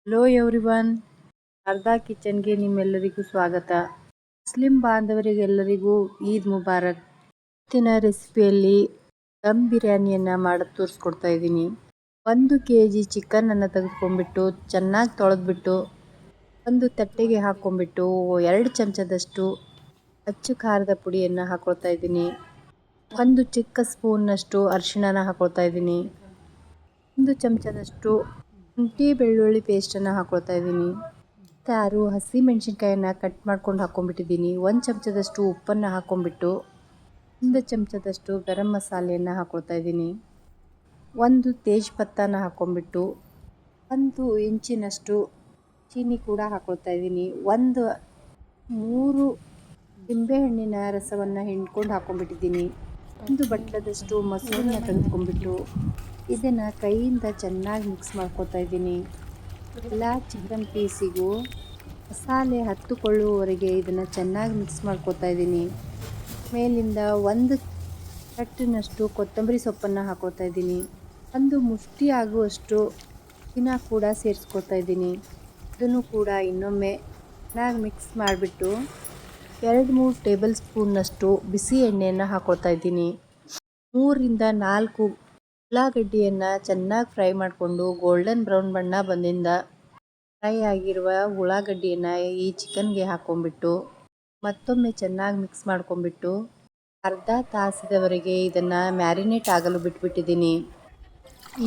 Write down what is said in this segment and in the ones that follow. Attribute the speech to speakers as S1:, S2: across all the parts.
S1: Hello everyone, Sharada ಕಿಚನ್ಗೆ ನಿಮ್ಮೆಲ್ಲರಿಗೂ ಸ್ವಾಗತ. Muslim ಬಾಂಧವರಿಗೆಲ್ಲರಿಗೂ Eid Mubarak. ಇವತ್ತಿನ ರೆಸಿಪಿಯಲ್ಲಿ ದಮ್ ಬಿರಿಯಾನಿಯನ್ನು ಮಾಡೋದು ತೋರಿಸ್ಕೊಡ್ತಾ ಇದ್ದೀನಿ. 1 kg ಚಿಕನನ್ನು ತೆಗೆದುಕೊಂಡ್ಬಿಟ್ಟು ಚೆನ್ನಾಗಿ ತೊಳೆದ್ಬಿಟ್ಟು ಒಂದು ತಟ್ಟೆಗೆ ಹಾಕ್ಕೊಂಡ್ಬಿಟ್ಟು 2 ಚಮಚದಷ್ಟು ಅಚ್ಚು ಖಾರದ ಪುಡಿಯನ್ನು ಹಾಕ್ಕೊಳ್ತಾ ಇದ್ದೀನಿ. 1 ಚಿಕ್ಕ ಸ್ಪೂನ್ನಷ್ಟು ಅರಿಶಿಣನ ಹಾಕ್ಕೊಳ್ತಾ ಇದ್ದೀನಿ. 1 ಚಮಚದಷ್ಟು ಶುಂಠಿ ಬೆಳ್ಳುಳ್ಳಿ ಪೇಸ್ಟನ್ನು ಹಾಕ್ಕೊಳ್ತಾ ಇದ್ದೀನಿ. 6 ಹಸಿ ಮೆಣಸಿನ್ಕಾಯನ್ನು ಕಟ್ ಮಾಡ್ಕೊಂಡು ಹಾಕ್ಕೊಂಡ್ಬಿಟ್ಟಿದ್ದೀನಿ. 1 ಚಮಚದಷ್ಟು ಉಪ್ಪನ್ನು ಹಾಕ್ಕೊಂಡ್ಬಿಟ್ಟು 1 ಚಮಚದಷ್ಟು ಗರಂ ಮಸಾಲೆಯನ್ನು ಹಾಕ್ಕೊಳ್ತಾ ಇದ್ದೀನಿ. 1 ತೇಜ್ಪತ್ತನ ಹಾಕ್ಕೊಂಡ್ಬಿಟ್ಟು 1 ಇಂಚಿನಷ್ಟು ಚೀನಿ ಕೂಡ ಹಾಕ್ಕೊಳ್ತಾ ಇದ್ದೀನಿ. 3 ನಿಂಬೆಹಣ್ಣಿನ ರಸವನ್ನು ಹಿಂಡ್ಕೊಂಡು ಹಾಕ್ಕೊಂಡ್ಬಿಟ್ಟಿದ್ದೀನಿ. 1 ಬಟ್ಲದಷ್ಟು ಮೊಸರನ್ನ ತೆಗೆದುಕೊಂಡ್ಬಿಟ್ಟು ಇದನ್ನು ಕೈಯಿಂದ ಚೆನ್ನಾಗಿ ಮಿಕ್ಸ್ ಮಾಡ್ಕೊಳ್ತಾ ಇದ್ದೀನಿ. ಎಲ್ಲ ಚಿಕನ್ ಪೀಸಿಗೂ ಮಸಾಲೆ ಹತ್ತುಕೊಳ್ಳುವವರೆಗೆ ಇದನ್ನು ಚೆನ್ನಾಗಿ ಮಿಕ್ಸ್ ಮಾಡ್ಕೊಳ್ತಾ ಇದ್ದೀನಿ. ಮೇಲಿಂದ 1 ಕಟ್ಟಿನಷ್ಟು ಕೊತ್ತಂಬರಿ ಸೊಪ್ಪನ್ನು ಹಾಕ್ಕೊಳ್ತಾ ಇದ್ದೀನಿ. 1 ಮುಷ್ಟಿ ಆಗುವಷ್ಟು ಪುದೀನ ಕೂಡ ಸೇರಿಸ್ಕೊಳ್ತಾ ಇದ್ದೀನಿ. ಇದನ್ನು ಕೂಡ ಇನ್ನೊಮ್ಮೆ ಚೆನ್ನಾಗಿ ಮಿಕ್ಸ್ ಮಾಡಿಬಿಟ್ಟು 2-3 ಟೇಬಲ್ ಸ್ಪೂನ್ನಷ್ಟು ಬಿಸಿ ಎಣ್ಣೆಯನ್ನು ಹಾಕ್ಕೊಳ್ತಾ ಇದ್ದೀನಿ. 3 ರಿಂದ 4 ಉಳ್ಳಾಗಡ್ಡಿಯನ್ನು ಚೆನ್ನಾಗಿ ಫ್ರೈ ಮಾಡಿಕೊಂಡು ಗೋಲ್ಡನ್ ಬ್ರೌನ್ ಬಣ್ಣ ಬಂದಿಂದ ಫ್ರೈ ಆಗಿರುವ ಉಳ್ಳಾಗಡ್ಡಿಯನ್ನು ಈ ಚಿಕನ್ಗೆ ಹಾಕ್ಕೊಂಡ್ಬಿಟ್ಟು ಮತ್ತೊಮ್ಮೆ ಚೆನ್ನಾಗಿ ಮಿಕ್ಸ್ ಮಾಡ್ಕೊಂಡ್ಬಿಟ್ಟು ಅರ್ಧ ತಾಸಿನವರೆಗೆ ಇದನ್ನು ಮ್ಯಾರಿನೇಟ್ ಆಗಲು ಬಿಟ್ಬಿಟ್ಟಿದ್ದೀನಿ.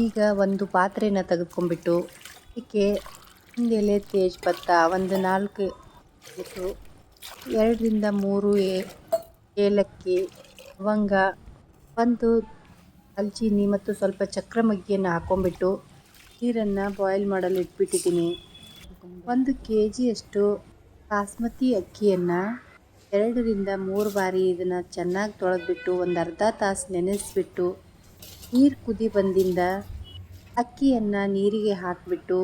S1: ಈಗ ಒಂದು ಪಾತ್ರೆನ ತೆಗೆದುಕೊಂಡ್ಬಿಟ್ಟು ಇದಕ್ಕೆ 1 ಎಲೆ ತೇಜ್ಪತ್ತ, 4 ಇದು 2 ರಿಂದ 3 ಏಲಕ್ಕಿ, ಲವಂಗ, 1 ದಾಲ್ಚಿನ್ನಿ ಮತ್ತು ಸ್ವಲ್ಪ ಚಕ್ರ ಮಗ್ಗಿಯನ್ನು ಹಾಕ್ಕೊಂಡ್ಬಿಟ್ಟು ನೀರನ್ನು ಬಾಯ್ಲ್ ಮಾಡಲು ಇಟ್ಬಿಟ್ಟಿದ್ದೀನಿ. 1 kgಯಷ್ಟು ಬಾಸ್ಮತಿ ಅಕ್ಕಿಯನ್ನು 2 ರಿಂದ 3 ಬಾರಿ ಇದನ್ನು ಚೆನ್ನಾಗಿ ತೊಳೆದ್ಬಿಟ್ಟು ಒಂದು ಅರ್ಧ ತಾಸು ನೆನೆಸಿಬಿಟ್ಟು ನೀರು ಕುದಿ ಬಂದಿಂದ ಅಕ್ಕಿಯನ್ನು ನೀರಿಗೆ ಹಾಕಿಬಿಟ್ಟು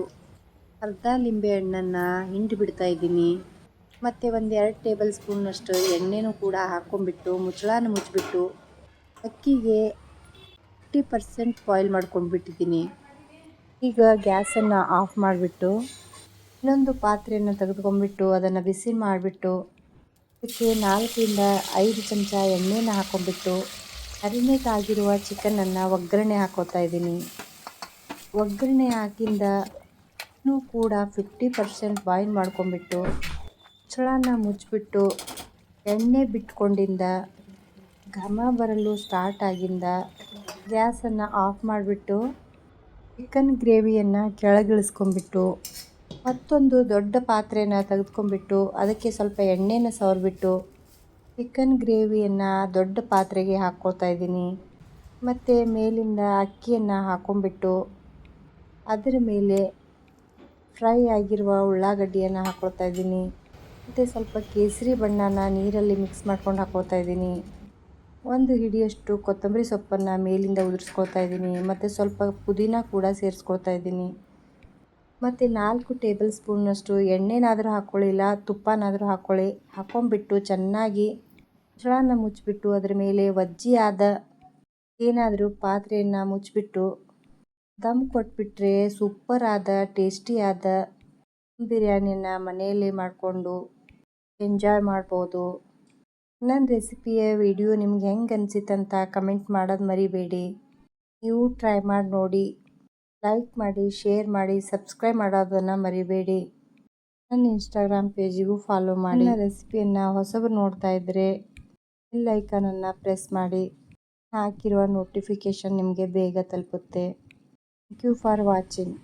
S1: ಅರ್ಧ ಲಿಂಬೆಹಣ್ಣನ್ನು ಹಿಂಡಿ ಬಿಡ್ತಾ ಇದ್ದೀನಿ. ಮತ್ತು 2 ಟೇಬಲ್ ಸ್ಪೂನ್ನಷ್ಟು ಎಣ್ಣೆನೂ ಕೂಡ ಹಾಕ್ಕೊಂಡ್ಬಿಟ್ಟು ಮುಚ್ಚಳನ ಮುಚ್ಚಿಬಿಟ್ಟು ಅಕ್ಕಿಗೆ 50% ಬಾಯ್ಲ್ ಮಾಡ್ಕೊಂಡ್ಬಿಟ್ಟಿದ್ದೀನಿ. ಈಗ ಗ್ಯಾಸನ್ನು ಆಫ್ ಮಾಡಿಬಿಟ್ಟು ಇನ್ನೊಂದು ಪಾತ್ರೆಯನ್ನು ತೆಗೆದುಕೊಂಡ್ಬಿಟ್ಟು ಅದನ್ನು ಬಿಸಿ ಮಾಡಿಬಿಟ್ಟು ಇದಕ್ಕೆ 4 ರಿಂದ 5 ಚಮಚ ಎಣ್ಣೆನ ಹಾಕ್ಕೊಂಡ್ಬಿಟ್ಟು ಮ್ಯಾರಿನೇಟ್ ಆಗಿರುವ ಚಿಕನನ್ನು ಒಗ್ಗರಣೆ ಹಾಕ್ಕೊಳ್ತಾ ಇದ್ದೀನಿ. ಒಗ್ಗರಣೆ ಹಾಕಿಂದ ಇನ್ನೂ ಕೂಡ 50% ಬಾಯ್ಲ್ ಮಾಡ್ಕೊಂಡ್ಬಿಟ್ಟು ಮುಚ್ಚಳನ ಮುಚ್ಚಿಬಿಟ್ಟು ಎಣ್ಣೆ ಬಿಟ್ಕೊಂಡಿಂದ ಘಮ ಬರಲು ಸ್ಟಾರ್ಟ್ ಆಗಿಂದ ಗ್ಯಾಸನ್ನು ಆಫ್ ಮಾಡಿಬಿಟ್ಟು ಚಿಕನ್ ಗ್ರೇವಿಯನ್ನು ಕೆಳಗಿಳಿಸ್ಕೊಂಡ್ಬಿಟ್ಟು ಮತ್ತೊಂದು ದೊಡ್ಡ ಪಾತ್ರೆನ ತೆಗೆದುಕೊಂಡ್ಬಿಟ್ಟು ಅದಕ್ಕೆ ಸ್ವಲ್ಪ ಎಣ್ಣೆನ ಸವರ್ಬಿಟ್ಟು ಚಿಕನ್ ಗ್ರೇವಿಯನ್ನು ದೊಡ್ಡ ಪಾತ್ರೆಗೆ ಹಾಕ್ಕೊಳ್ತಾ ಇದ್ದೀನಿ. ಮತ್ತು ಮೇಲಿಂದ ಅಕ್ಕಿಯನ್ನು ಹಾಕ್ಕೊಂಡ್ಬಿಟ್ಟು ಅದರ ಮೇಲೆ ಫ್ರೈ ಆಗಿರುವ ಉಳ್ಳಾಗಡ್ಡಿಯನ್ನು ಹಾಕ್ಕೊಳ್ತಾ ಇದ್ದೀನಿ. ಮತ್ತು ಸ್ವಲ್ಪ ಕೇಸರಿ ಬಣ್ಣನ ನೀರಲ್ಲಿ ಮಿಕ್ಸ್ ಮಾಡ್ಕೊಂಡು ಹಾಕ್ಕೊಳ್ತಾ ಇದ್ದೀನಿ. 1 ಹಿಡಿಯಷ್ಟು ಕೊತ್ತಂಬರಿ ಸೊಪ್ಪನ್ನು ಮೇಲಿಂದ ಉದುರಿಸ್ಕೊಳ್ತಾ ಇದ್ದೀನಿ. ಮತ್ತು ಸ್ವಲ್ಪ ಪುದೀನ ಕೂಡ ಸೇರಿಸ್ಕೊಳ್ತಾ ಇದ್ದೀನಿ. ಮತ್ತು 4 ಟೇಬಲ್ ಸ್ಪೂನ್ನಷ್ಟು ಎಣ್ಣೆನಾದರೂ ಹಾಕ್ಕೊಳ್ಳಿ, ಇಲ್ಲ ತುಪ್ಪನಾದರೂ ಹಾಕ್ಕೊಳ್ಳಿ. ಹಾಕ್ಕೊಂಡ್ಬಿಟ್ಟು ಚೆನ್ನಾಗಿ ಮುಚ್ಚಳನ ಮುಚ್ಚಿಬಿಟ್ಟು ಅದರ ಮೇಲೆ ವಜ್ಜಿಯಾದ ಏನಾದರೂ ಪಾತ್ರೆಯನ್ನು ಮುಚ್ಚಿಬಿಟ್ಟು ದಮ್ ಕೊಟ್ಬಿಟ್ರೆ ಸೂಪರಾದ ಟೇಸ್ಟಿಯಾದ ಬಿರಿಯಾನಿಯನ್ನು ಮನೆಯಲ್ಲೇ ಮಾಡಿಕೊಂಡು ಎಂಜಾಯ್ ಮಾಡ್ಬೋದು. ನನ್ನ ರೆಸಿಪಿಯ ವಿಡಿಯೋ ನಿಮ್ಗೆ ಹೆಂಗೆ ಅನಿಸಿತ್ತಂತ ಕಮೆಂಟ್ ಮಾಡೋದು ಮರಿಬೇಡಿ. ನೀವು ಟ್ರೈ ಮಾಡಿ ನೋಡಿ, ಲೈಕ್ ಮಾಡಿ, ಶೇರ್ ಮಾಡಿ, ಸಬ್ಸ್ಕ್ರೈಬ್ ಮಾಡೋದನ್ನು ಮರಿಬೇಡಿ. ನನ್ನ ಇನ್ಸ್ಟಾಗ್ರಾಮ್ ಪೇಜಿಗೂ ಫಾಲೋ ಮಾಡಿ. ನನ್ನ ರೆಸಿಪಿಯನ್ನು ಹೊಸಬರು ನೋಡ್ತಾ ಇದ್ದರೆ ಬೆಲ್ ಐಕಾನನ್ನು ಪ್ರೆಸ್ ಮಾಡಿ. ಹಾಕಿರುವ ನೋಟಿಫಿಕೇಷನ್ ನಿಮಗೆ ಬೇಗ ತಲುಪುತ್ತೆ. Thank you for watching.